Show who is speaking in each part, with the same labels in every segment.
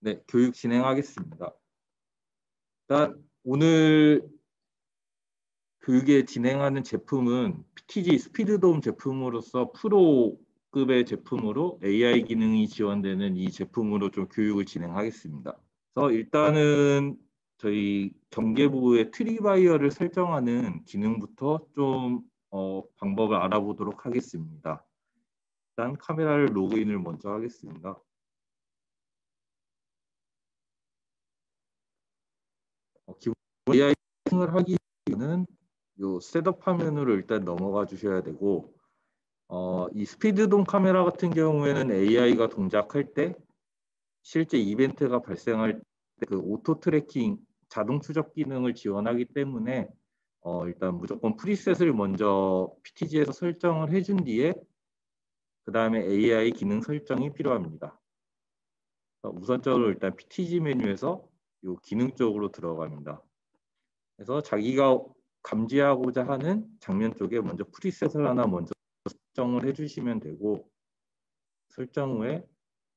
Speaker 1: 네, 교육 진행하겠습니다. 일단 오늘 교육에 진행하는 제품은 PTG 스피드돔 제품으로서 프로급의 제품으로 AI 기능이 지원되는 이 제품으로 좀 교육을 진행하겠습니다. 그래서 일단은 저희 경계부의 트리바이어를 설정하는 기능부터 좀 방법을 알아보도록 하겠습니다. 일단 카메라를 로그인을 먼저 하겠습니다. 기본 AI 기능을 하기 위해서는 요 셋업 화면으로 일단 넘어가 주셔야 되고, 이 스피드돔 카메라 같은 경우에는 AI가 동작할 때 실제 이벤트가 발생할 때 그 오토 트래킹 자동 추적 기능을 지원하기 때문에 일단 무조건 프리셋을 먼저 PTG에서 설정을 해준 뒤에 그 다음에 AI 기능 설정이 필요합니다. 우선적으로 일단 PTG 메뉴에서 요 기능 쪽으로 들어갑니다. 그래서 자기가 감지하고자 하는 장면 쪽에 먼저 프리셋을 하나 먼저 설정을 해주시면 되고, 설정 후에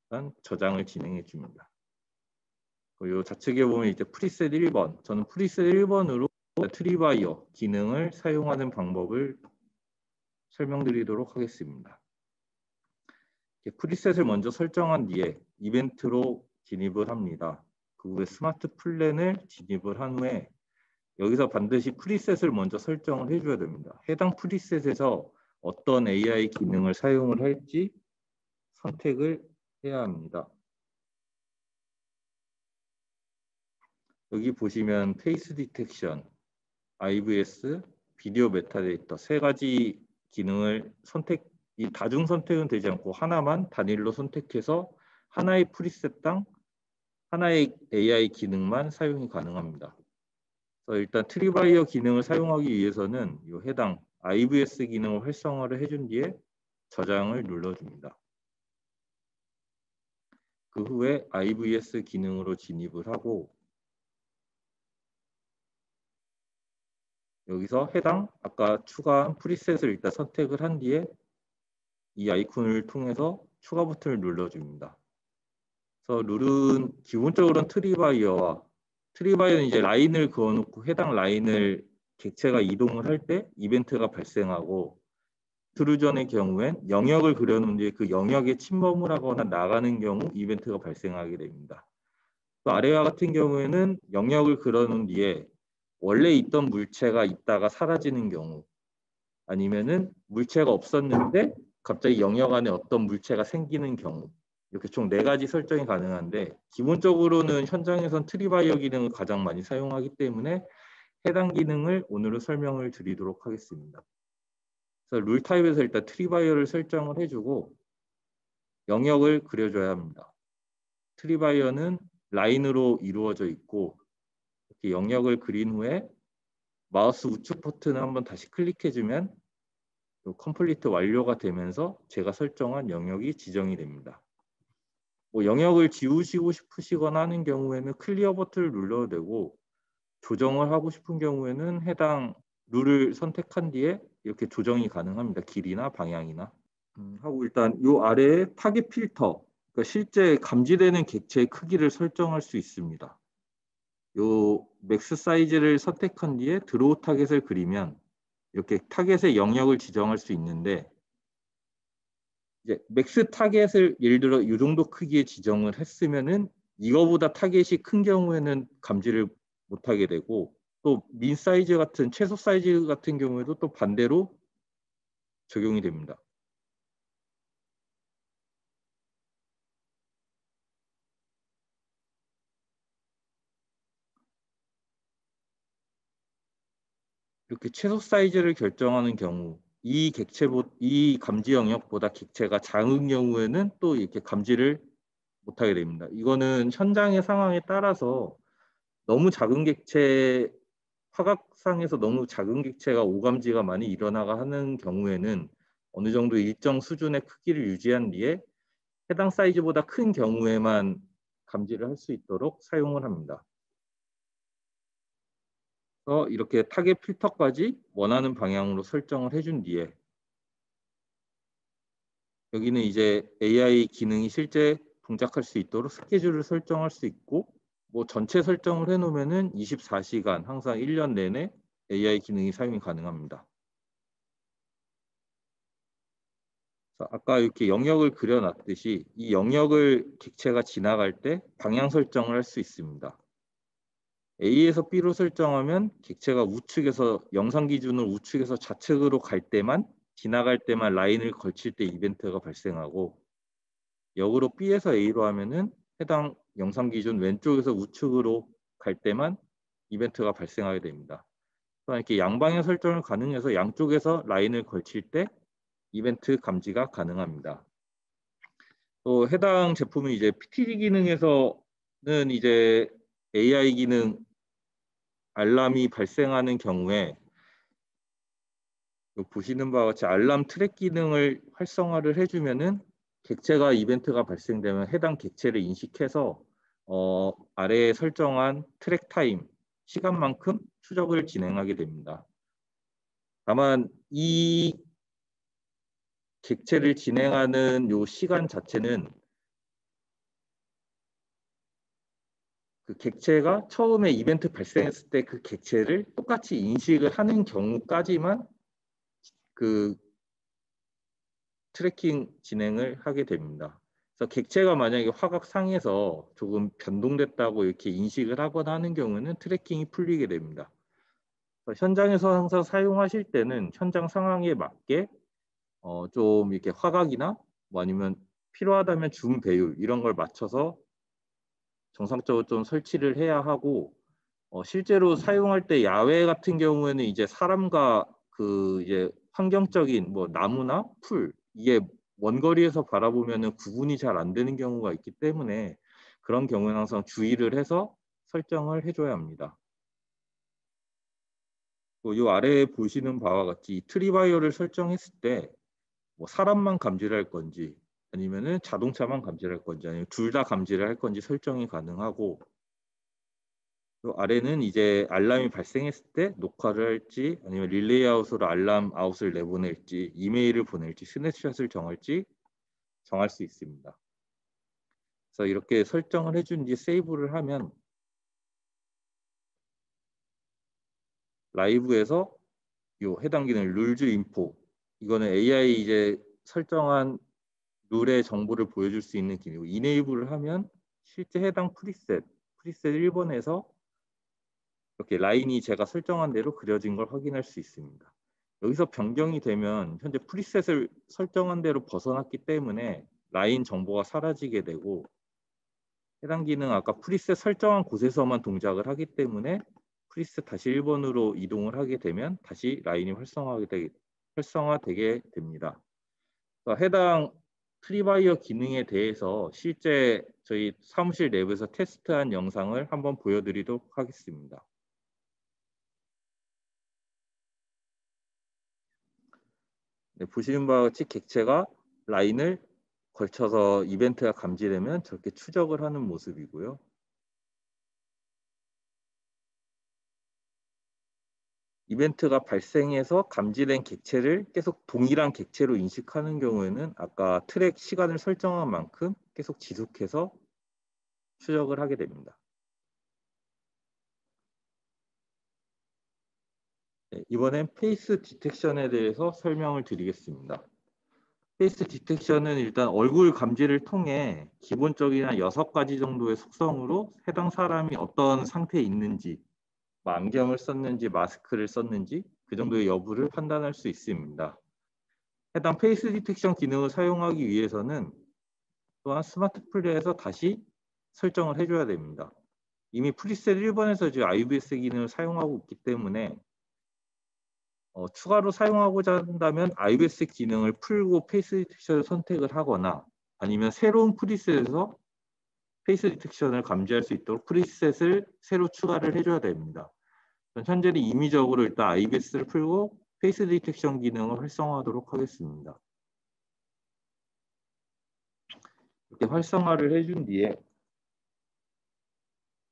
Speaker 1: 일단 저장을 진행해 줍니다. 이 좌측에 보면 이제 프리셋 1번, 저는 프리셋 1번으로 트리바이어 기능을 사용하는 방법을 설명드리도록 하겠습니다. 프리셋을 먼저 설정한 뒤에 이벤트로 진입을 합니다. 그 후에 스마트 플랜을 진입을 한 후에 여기서 반드시 프리셋을 먼저 설정을 해줘야 됩니다. 해당 프리셋에서 어떤 AI 기능을 사용을 할지 선택을 해야 합니다. 여기 보시면 페이스 디텍션, IVS, 비디오 메타데이터 세 가지 기능을 이 다중 선택은 되지 않고 하나만 단일로 선택해서 하나의 프리셋당 하나의 AI 기능만 사용이 가능합니다. 그래서 일단 트리바이어 기능을 사용하기 위해서는 이 해당 IVS 기능을 활성화를 해준 뒤에 저장을 눌러줍니다. 그 후에 IVS 기능으로 진입을 하고 여기서 해당 아까 추가한 프리셋을 일단 선택을 한 뒤에 이 아이콘을 통해서 추가 버튼을 눌러줍니다. 그래서 룰은 기본적으로는 트리바이어는 이제 라인을 그어놓고 해당 라인을 객체가 이동을 할 때 이벤트가 발생하고, 트루전의 경우엔 영역을 그려놓은 뒤에 그 영역에 침범을 하거나 나가는 경우 이벤트가 발생하게 됩니다. 또 아래와 같은 경우에는 영역을 그려놓은 뒤에 원래 있던 물체가 있다가 사라지는 경우, 아니면은 물체가 없었는데 갑자기 영역 안에 어떤 물체가 생기는 경우, 이렇게 총 4가지 설정이 가능한데 기본적으로는 현장에선 트리바이어 기능을 가장 많이 사용하기 때문에 해당 기능을 오늘은 설명을 드리도록 하겠습니다. 그래서 룰 타입에서 일단 트리바이어를 설정을 해주고 영역을 그려줘야 합니다. 트리바이어는 라인으로 이루어져 있고 이렇게 영역을 그린 후에 마우스 우측 버튼을 한번 다시 클릭해주면 컴플리트 완료가 되면서 제가 설정한 영역이 지정이 됩니다. 영역을 지우시고 싶으시거나 하는 경우에는 클리어 버튼을 눌러도 되고, 조정을 하고 싶은 경우에는 해당 룰을 선택한 뒤에 이렇게 조정이 가능합니다. 길이나 방향이나. 하고 일단 이 아래에 타겟 필터, 그러니까 실제 감지되는 객체의 크기를 설정할 수 있습니다. 요 맥스 사이즈를 선택한 뒤에 드로우 타겟을 그리면 이렇게 타겟의 영역을 지정할 수 있는데, 이제 맥스 타겟을 예를 들어 이 정도 크기의 지정을 했으면은 이거보다 타겟이 큰 경우에는 감지를 못하게 되고, 또 민 사이즈 같은 최소 사이즈 같은 경우에도 또 반대로 적용이 됩니다. 이렇게 최소 사이즈를 결정하는 경우 이 감지 영역보다 객체가 작은 경우에는 또 이렇게 감지를 못하게 됩니다. 이거는 현장의 상황에 따라서 너무 작은 객체, 화각상에서 너무 작은 객체가 오감지가 많이 일어나가 하는 경우에는 어느 정도 일정 수준의 크기를 유지한 뒤에 해당 사이즈보다 큰 경우에만 감지를 할 수 있도록 사용을 합니다. 그래서 이렇게 타겟 필터까지 원하는 방향으로 설정을 해준 뒤에 여기는 이제 AI 기능이 실제 동작할 수 있도록 스케줄을 설정할 수 있고 뭐 전체 설정을 해놓으면은 24시간 항상 1년 내내 AI 기능이 사용이 가능합니다. 아까 이렇게 영역을 그려놨듯이 이 영역을 객체가 지나갈 때 방향 설정을 할 수 있습니다. A에서 B로 설정하면 객체가 우측에서 영상 기준으로 우측에서 좌측으로 갈 때만 지나갈 때만 라인을 걸칠 때 이벤트가 발생하고 역으로 B에서 A로 하면은 해당 영상 기준 왼쪽에서 우측으로 갈 때만 이벤트가 발생하게 됩니다. 또한 이렇게 양방향 설정을 가능해서 양쪽에서 라인을 걸칠 때 이벤트 감지가 가능합니다. 또 해당 제품은 이제 PTD 기능에서는 이제 AI 기능 알람이 발생하는 경우에 보시는 바와 같이 알람 트랙 기능을 활성화를 해주면은 객체가 이벤트가 발생되면 해당 객체를 인식해서 아래에 설정한 트랙 타임 시간만큼 추적을 진행하게 됩니다. 다만 이 객체를 진행하는 요 시간 자체는 그 객체가 처음에 이벤트 발생했을 때 그 객체를 똑같이 인식을 하는 경우까지만 그 트래킹 진행을 하게 됩니다. 그래서 객체가 만약에 화각상에서 조금 변동됐다고 이렇게 인식을 하거나 하는 경우는 트래킹이 풀리게 됩니다. 현장에서 항상 사용하실 때는 현장 상황에 맞게 좀 이렇게 화각이나 뭐 아니면 필요하다면 줌 배율 이런 걸 맞춰서 정상적으로 좀 설치를 해야 하고 실제로 사용할 때 야외 같은 경우에는 이제 사람과 그 이제 환경적인 뭐 나무나 풀 이게 원거리에서 바라보면은 구분이 잘 안 되는 경우가 있기 때문에 그런 경우는 항상 주의를 해서 설정을 해줘야 합니다. 이 아래에 보시는 바와 같이 트리바이어를 설정했을 때 뭐 사람만 감지를 할 건지 아니면은 자동차만 감지를 할 건지 아니면 둘 다 감지를 할 건지 설정이 가능하고 요 아래는 이제 알람이 발생했을 때 녹화를 할지 아니면 릴레이 아웃으로 알람 아웃을 내보낼지 이메일을 보낼지 스냅샷을 정할지 정할 수 있습니다. 그래서 이렇게 설정을 해준 뒤 세이브를 하면 라이브에서 요 해당 기능 룰즈 인포 이거는 AI 이제 설정한 룰의 정보를 보여줄 수 있는 기능이고 이네이블을 하면 실제 해당 프리셋 1번에서 이렇게 라인이 제가 설정한 대로 그려진 걸 확인할 수 있습니다. 여기서 변경이 되면 현재 프리셋을 설정한 대로 벗어났기 때문에 라인 정보가 사라지게 되고 해당 기능 아까 프리셋 설정한 곳에서만 동작을 하기 때문에 프리셋 다시 1번으로 이동을 하게 되면 다시 라인이 활성화되게 됩니다. 그러니까 해당 트리바이어 기능에 대해서 실제 저희 사무실 내부에서 테스트한 영상을 한번 보여드리도록 하겠습니다. 네, 보시는 바와 같이 객체가 라인을 걸쳐서 이벤트가 감지되면 저렇게 추적을 하는 모습이고요. 이벤트가 발생해서 감지된 객체를 계속 동일한 객체로 인식하는 경우에는 아까 트랙 시간을 설정한 만큼 계속 지속해서 추적을 하게 됩니다. 네, 이번엔 페이스 디텍션에 대해서 설명을 드리겠습니다. 페이스 디텍션은 일단 얼굴 감지를 통해 기본적인 한 6가지 정도의 속성으로 해당 사람이 어떤 상태에 있는지 뭐 안경을 썼는지 마스크를 썼는지 그 정도의 여부를 판단할 수 있습니다. 해당 페이스 디텍션 기능을 사용하기 위해서는 또한 스마트 플레이에서 다시 설정을 해줘야 됩니다. 이미 프리셋 1번에서 지금 IBS 기능을 사용하고 있기 때문에 추가로 사용하고자 한다면 IBS 기능을 풀고 페이스 디텍션을 선택을 하거나 아니면 새로운 프리셋에서 페이스 디텍션을 감지할 수 있도록 프리셋을 새로 추가를 해줘야 됩니다. 현재는 임의적으로 일단 IBS를 풀고 페이스 디텍션 기능을 활성화하도록 하겠습니다. 이렇게 활성화를 해준 뒤에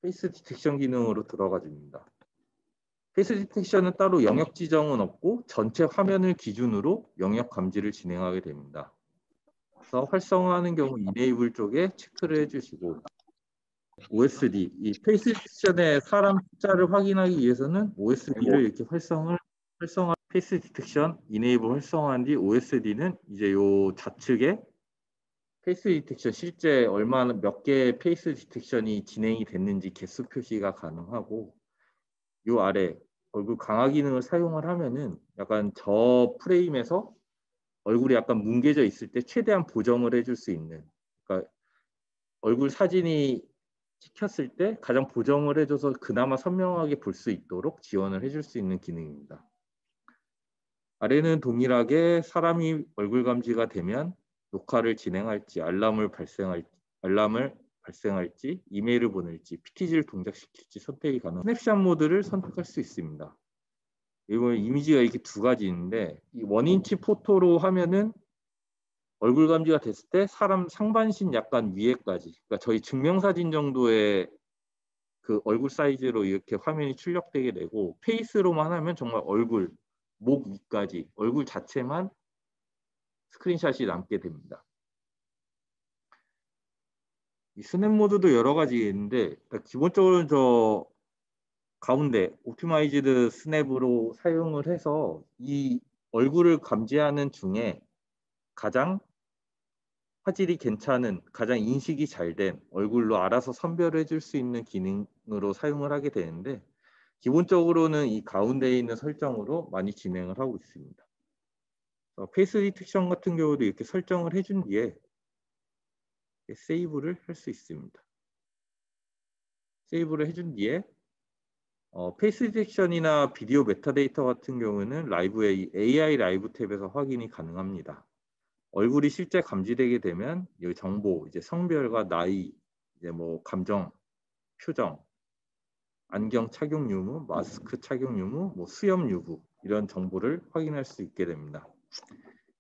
Speaker 1: 페이스 디텍션 기능으로 들어가 줍니다. 페이스 디텍션은 따로 영역 지정은 없고 전체 화면을 기준으로 영역 감지를 진행하게 됩니다. 그래서 활성화하는 경우 enable 쪽에 체크를 해주시고 OSD, 이 페이스 디텍션의 사람 숫자를 확인하기 위해서는 OSD를 이렇게 활성화 페이스 디텍션 enable 활성화한 뒤 OSD는 이제 요 좌측에 페이스 디텍션 실제 얼마나 몇 개의 페이스 디텍션이 진행이 됐는지 개수 표시가 가능하고 요 아래 얼굴 강화 기능을 사용을 하면은 약간 저 프레임에서 얼굴이 약간 뭉개져 있을 때 최대한 보정을 해줄 수 있는, 그러니까 얼굴 사진이 찍혔을 때 가장 보정을 해줘서 그나마 선명하게 볼 수 있도록 지원을 해줄 수 있는 기능입니다. 아래는 동일하게 사람이 얼굴 감지가 되면 녹화를 진행할지, 알람을 발생할지, 이메일을 보낼지, PTG를 동작시킬지 선택이 가능. 스냅샷 모드를 선택할 수 있습니다. 이번 이미지가 이렇게 두 가지 있는데, 이 원인치 포토로 하면은 얼굴 감지가 됐을 때 사람 상반신 약간 위에까지, 그러니까 저희 증명사진 정도의 그 얼굴 사이즈로 이렇게 화면이 출력되게 되고, 페이스로만 하면 정말 얼굴, 목 위까지 얼굴 자체만 스크린샷이 남게 됩니다. 이 스냅 모드도 여러 가지 있는데 기본적으로 저 가운데 옵티마이즈드 스냅으로 사용을 해서 이 얼굴을 감지하는 중에 가장 화질이 괜찮은, 가장 인식이 잘 된 얼굴로 알아서 선별해 줄 수 있는 기능으로 사용을 하게 되는데, 기본적으로는 이 가운데에 있는 설정으로 많이 진행을 하고 있습니다. 페이스 디텍션 같은 경우도 이렇게 설정을 해준 뒤에 세이브를 할 수 있습니다. 세이브를 해준 뒤에 페이스 디텍션이나 비디오 메타데이터 같은 경우는 라이브의 AI 라이브 탭에서 확인이 가능합니다. 얼굴이 실제 감지되게 되면 여기 정보, 이제 성별과 나이, 이제 뭐 감정, 표정, 안경 착용 유무, 마스크 착용 유무, 뭐 수염 유무 이런 정보를 확인할 수 있게 됩니다.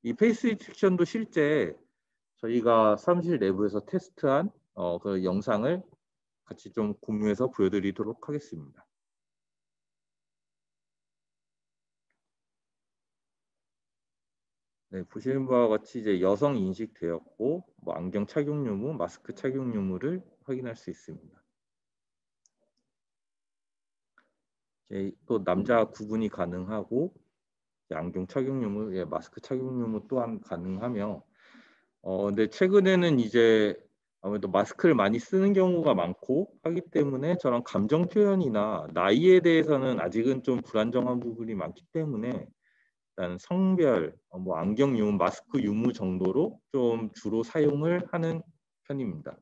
Speaker 1: 이 페이스 디텍션도 실제 저희가 사무실 내부에서 테스트한 그 영상을 같이 좀 공유해서 보여드리도록 하겠습니다. 네, 보시는 바와 같이 이제 여성 인식되었고, 뭐 안경 착용 유무, 마스크 착용 유무를 확인할 수 있습니다. 또 남자 구분이 가능하고, 안경 착용 유무, 마스크 착용 유무 또한 가능하며, 근데 최근에는 이제 아무래도 마스크를 많이 쓰는 경우가 많고 하기 때문에 저런 감정 표현이나 나이에 대해서는 아직은 좀 불안정한 부분이 많기 때문에 일단 성별, 뭐 안경 유무, 마스크 유무 정도로 좀 주로 사용을 하는 편입니다.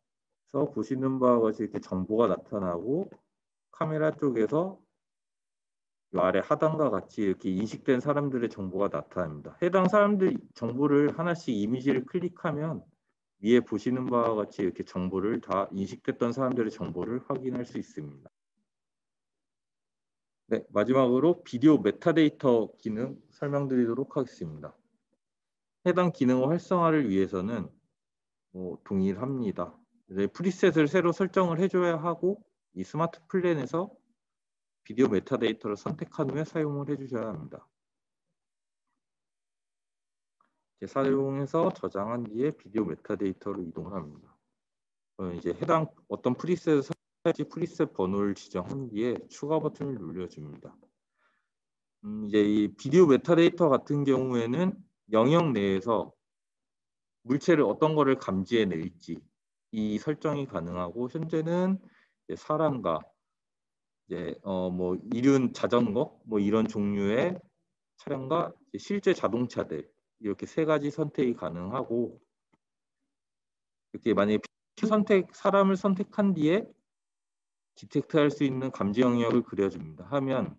Speaker 1: 그래서 보시는 바와 같이 이렇게 정보가 나타나고 카메라 쪽에서 이 아래 하단과 같이 이렇게 인식된 사람들의 정보가 나타납니다. 해당 사람들 정보를 하나씩 이미지를 클릭하면 위에 보시는 바와 같이 이렇게 정보를 다 인식됐던 사람들의 정보를 확인할 수 있습니다. 네, 마지막으로 비디오 메타데이터 기능 설명드리도록 하겠습니다. 해당 기능 활성화를 위해서는 동일합니다. 프리셋을 새로 설정을 해줘야 하고 이 스마트 플랜에서 비디오 메타데이터를 선택한 후에 사용을 해주셔야 합니다. 사용해서 저장한 뒤에 비디오 메타데이터로 이동을 합니다. 이제 해당 어떤 프리셋을 설정할지 프리셋 번호를 지정한 뒤에 추가 버튼을 눌러줍니다. 이제 이 비디오 메타데이터 같은 경우에는 영역 내에서 물체를 어떤 거를 감지해낼지 이 설정이 가능하고, 현재는 사람과 이제 뭐 이륜 자전거 뭐 이런 종류의 차량과 실제 자동차들 이렇게 세 가지 선택이 가능하고, 이렇게 만약에 사람을 선택한 뒤에 디텍트할 수 있는 감지 영역을 그려줍니다. 하면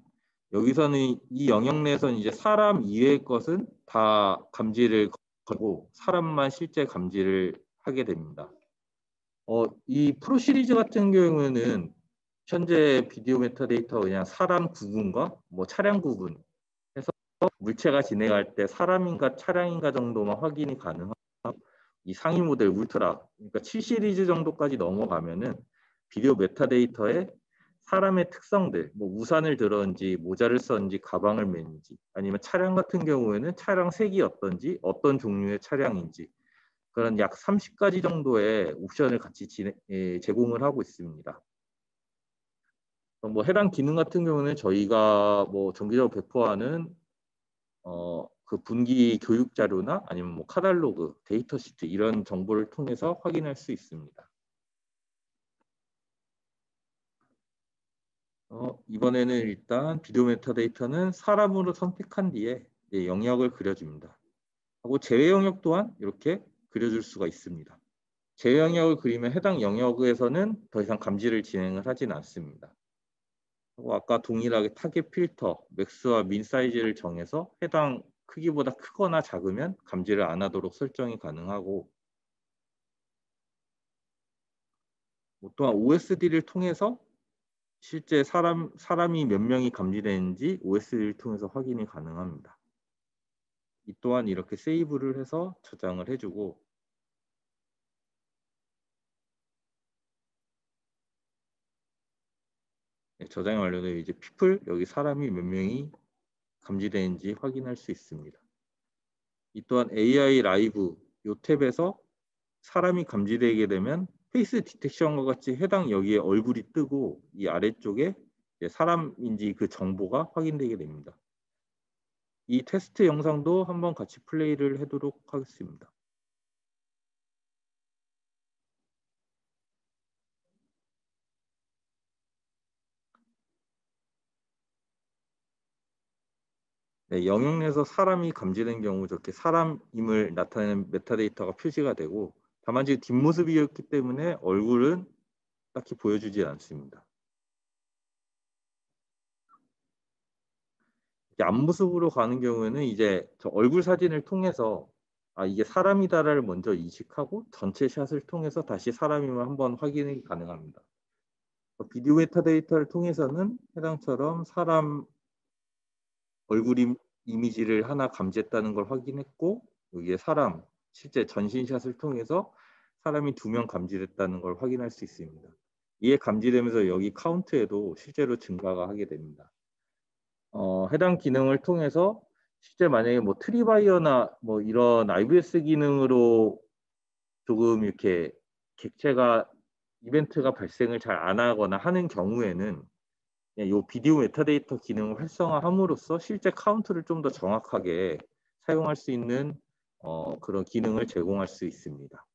Speaker 1: 여기서는 이 영역 내에서는 이제 사람 이외의 것은 다 감지를 거고 사람만 실제 감지를 하게 됩니다. 이 프로 시리즈 같은 경우에는 현재 비디오 메타데이터 그냥 사람 구분과 뭐 차량 구분 해서 물체가 진행할 때 사람인가 차량인가 정도만 확인이 가능하고, 이 상위 모델 울트라, 그러니까 7 시리즈 정도까지 넘어가면은 비디오 메타데이터에 사람의 특성들, 뭐 우산을 들었는지, 모자를 썼는지, 가방을 맸는지, 아니면 차량 같은 경우에는 차량 색이 어떤지, 어떤 종류의 차량인지, 그런 약 30가지 정도의 옵션을 같이 제공을 하고 있습니다. 뭐 해당 기능 같은 경우는 저희가 뭐 정기적으로 배포하는 그 분기 교육 자료나 아니면 뭐 카탈로그, 데이터 시트 이런 정보를 통해서 확인할 수 있습니다. 이번에는 일단 비디오 메타데이터는 사람으로 선택한 뒤에 영역을 그려줍니다. 하고 제외 영역 또한 이렇게 그려줄 수가 있습니다. 제외 영역을 그리면 해당 영역에서는 더 이상 감지를 진행을 하진 않습니다. 하고 아까 동일하게 타겟 필터, 맥스와 민 사이즈를 정해서 해당 크기보다 크거나 작으면 감지를 안 하도록 설정이 가능하고, 또한 OSD를 통해서 실제 사람이 몇 명이 감지되는지 OSD를 통해서 확인이 가능합니다. 이 또한 이렇게 세이브를 해서 저장을 해주고, 저장이 완료되면 이제 people 여기 사람이 몇 명이 감지되는지 확인할 수 있습니다. 이 또한 AI 라이브 이 탭에서 사람이 감지되게 되면 페이스 디텍션과 같이 해당 여기에 얼굴이 뜨고 이 아래쪽에 사람인지 그 정보가 확인되게 됩니다. 이 테스트 영상도 한번 같이 플레이를 하도록 하겠습니다. 네, 영역 내에서 사람이 감지된 경우 저렇게 사람임을 나타내는 메타데이터가 표시가 되고, 다만 지금 뒷모습이었기 때문에 얼굴은 딱히 보여주지 않습니다. 앞모습으로 가는 경우에는 이제 저 얼굴 사진을 통해서 이게 사람이다를 먼저 인식하고 전체 샷을 통해서 다시 사람임을 한번 확인이 가능합니다. 비디오 메타데이터를 통해서는 해당처럼 사람 얼굴 이미지를 하나 감지했다는 걸 확인했고, 여기에 사람 실제 전신샷을 통해서 사람이 2명 감지됐다는 걸 확인할 수 있습니다. 이에 감지되면서 여기 카운트에도 실제로 증가가 하게 됩니다. 해당 기능을 통해서 실제 만약에 뭐 트리바이어나 뭐 이런 IBS 기능으로 조금 이렇게 객체가 이벤트가 발생을 잘 안 하거나 하는 경우에는 이 비디오 메타데이터 기능을 활성화함으로써 실제 카운트를 좀 더 정확하게 사용할 수 있는 그런 기능을 제공할 수 있습니다.